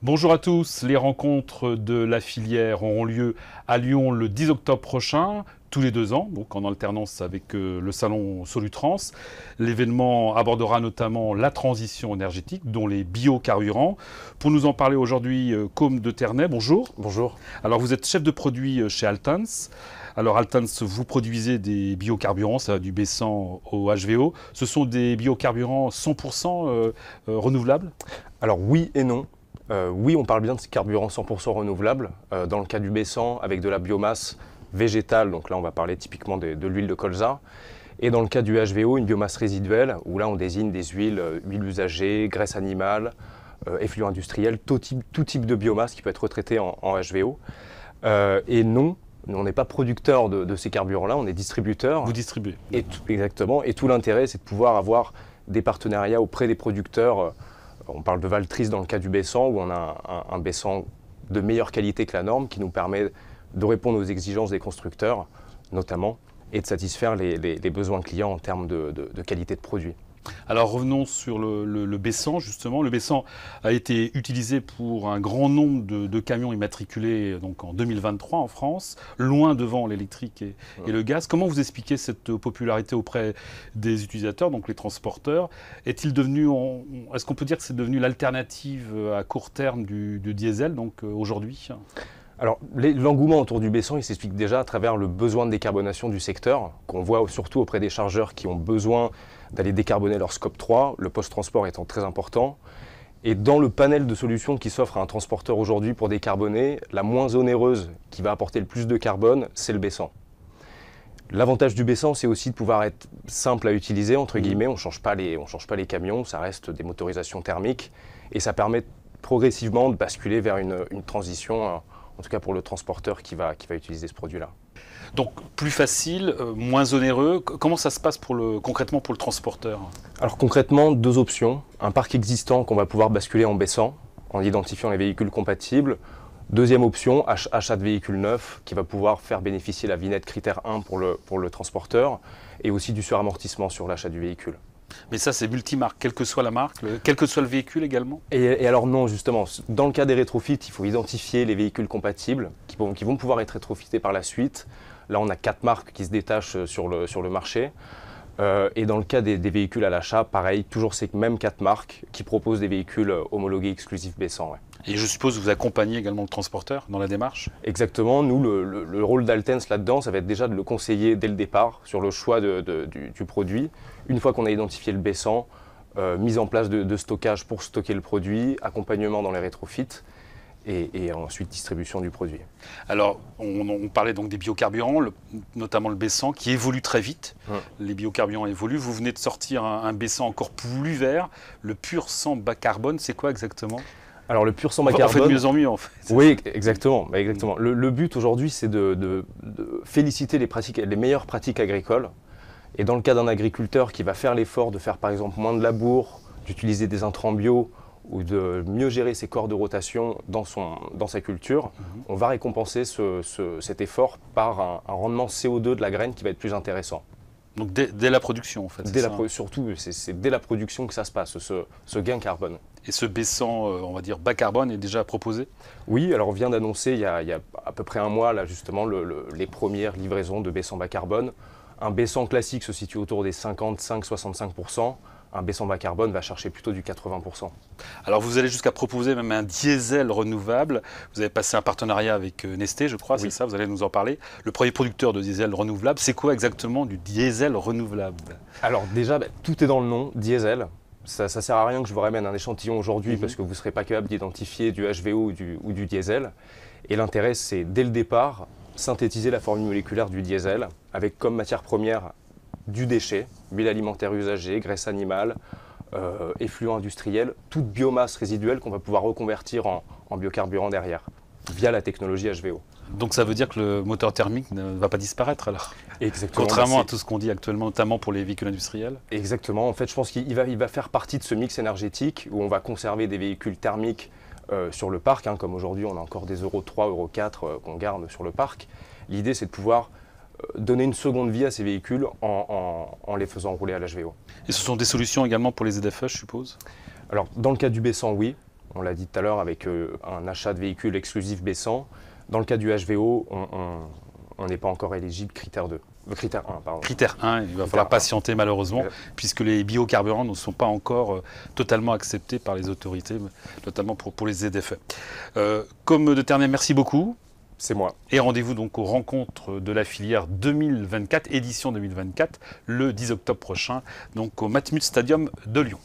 Bonjour à tous, les rencontres de la filière auront lieu à Lyon le 10 octobre prochain, tous les 2 ans, donc en alternance avec le salon Solutrans. L'événement abordera notamment la transition énergétique, dont les biocarburants. Pour nous en parler aujourd'hui, Côme de Ternay, bonjour. Bonjour. Alors vous êtes chef de produit chez Altens. Alors Altens, vous produisez des biocarburants, ça va du B100 au HVO. Ce sont des biocarburants 100% renouvelables? Alors oui et non. Oui, on parle bien de ces carburants 100% renouvelables. Dans le cas du B100, avec de la biomasse végétale, donc là on va parler typiquement de l'huile de colza. Et dans le cas du HVO, une biomasse résiduelle, où là on désigne des huiles, huiles usagées, graisse animale, effluents industriels, tout type de biomasse qui peut être retraité en HVO. Et non, on n'est pas producteur de ces carburants-là, on est distributeur. Vous distribuez. Exactement. Et tout l'intérêt, c'est de pouvoir avoir des partenariats auprès des producteurs. On parle de Valtris dans le cas du B100, où on a un B100 de meilleure qualité que la norme, qui nous permet de répondre aux exigences des constructeurs, notamment, et de satisfaire les besoins clients en termes de qualité de produit. Alors revenons sur le B100 justement. Le B100 a été utilisé pour un grand nombre de camions immatriculés donc en 2023 en France, loin devant l'électrique et le gaz. Comment vous expliquez cette popularité auprès des utilisateurs, donc les transporteurs? Est-il devenu, est-ce qu'on peut dire que c'est devenu l'alternative à court terme du diesel donc aujourd'hui? Alors, l'engouement autour du B100, il s'explique déjà à travers le besoin de décarbonation du secteur, qu'on voit surtout auprès des chargeurs qui ont besoin d'aller décarboner leur scope 3, le post-transport étant très important. Et dans le panel de solutions qui s'offre à un transporteur aujourd'hui pour décarboner, la moins onéreuse qui va apporter le plus de carbone, c'est le B100. L'avantage du B100, c'est aussi de pouvoir être simple à utiliser, entre guillemets. On ne change pas les camions, ça reste des motorisations thermiques. Et ça permet progressivement de basculer vers une transition, en tout cas pour le transporteur qui va utiliser ce produit-là. Donc plus facile, moins onéreux. Comment ça se passe concrètement pour le transporteur? Alors concrètement, deux options. Un parc existant qu'on va pouvoir basculer en B100 en identifiant les véhicules compatibles. Deuxième option, achat de véhicules neufs qui va pouvoir faire bénéficier la vignette critère 1 pour le transporteur et aussi du suramortissement sur l'achat du véhicule. Mais ça, c'est multimarque, quelle que soit la marque, quel que soit le véhicule également? Et alors non, justement, dans le cas des rétrofits, il faut identifier les véhicules compatibles qui vont pouvoir être rétrofités par la suite. Là, on a 4 marques qui se détachent sur le marché. Et dans le cas des véhicules à l'achat, pareil, toujours ces mêmes 4 marques qui proposent des véhicules homologués exclusifs B100. Ouais. Et je suppose que vous accompagnez également le transporteur dans la démarche? Exactement. Nous, le rôle d'Altens là-dedans, ça va être déjà de le conseiller dès le départ sur le choix du produit. Une fois qu'on a identifié le B100, mise en place de stockage pour stocker le produit, accompagnement dans les rétrofits et ensuite distribution du produit. Alors, on parlait donc des biocarburants, notamment le B100, qui évolue très vite. Les biocarburants évoluent. Vous venez de sortir un B100 encore plus vert, le pur sans bas carbone. C'est quoi exactement? Alors le pur sans bas carbone... On fait de mieux en mieux en fait. Oui, exactement. Exactement. Le but aujourd'hui, c'est de féliciter les meilleures pratiques agricoles. Et dans le cas d'un agriculteur qui va faire l'effort de faire par exemple moins de labour, d'utiliser des intrants bio ou de mieux gérer ses corps de rotation dans sa culture, on va récompenser cet effort par un rendement CO2 de la graine qui va être plus intéressant. Donc dès la production en fait. Surtout, c'est dès la production que ça se passe, ce gain carbone. Et ce B100, on va dire bas carbone, est déjà proposé? Oui, alors on vient d'annoncer il y a à peu près un mois là, justement les premières livraisons de B100 bas carbone. Un B100 classique se situe autour des 55-65%. Un B100 bas carbone va chercher plutôt du 80%. Alors vous allez jusqu'à proposer même un diesel renouvelable. Vous avez passé un partenariat avec Nestlé, je crois, oui. C'est ça, vous allez nous en parler. Le premier producteur de diesel renouvelable, c'est quoi exactement du diesel renouvelable? Alors déjà, tout est dans le nom, diesel. Ça ne sert à rien que je vous ramène un échantillon aujourd'hui parce que vous ne serez pas capable d'identifier du HVO ou du diesel. Et l'intérêt, c'est dès le départ, synthétiser la formule moléculaire du diesel avec comme matière première du déchet, huile alimentaire usagée, graisse animale, effluents industriels, toute biomasse résiduelle qu'on va pouvoir reconvertir en biocarburant derrière, via la technologie HVO. Donc ça veut dire que le moteur thermique ne va pas disparaître alors? Exactement. Contrairement à tout ce qu'on dit actuellement, notamment pour les véhicules industriels? Exactement. En fait, je pense qu'il va faire partie de ce mix énergétique où on va conserver des véhicules thermiques sur le parc, comme aujourd'hui on a encore des Euro 3, Euro 4 qu'on garde sur le parc. L'idée, c'est de pouvoir donner une seconde vie à ces véhicules en les faisant rouler à l'HVO. Et ce sont des solutions également pour les ZFE, je suppose? Alors, dans le cas du B100, oui. on l'a dit tout à l'heure, avec un achat de véhicules exclusifs B100. Dans le cas du HVO, on n'est pas encore éligible critère 2. Critère 1, pardon. Critère 1, il va falloir patienter malheureusement, puisque les biocarburants ne sont pas encore totalement acceptés par les autorités, notamment pour les ZFE. Comme de Ternay, merci beaucoup. C'est moi. Et rendez-vous donc aux rencontres de la filière 2024, édition 2024, le 10 octobre prochain, donc au Matmut Stadium de Lyon.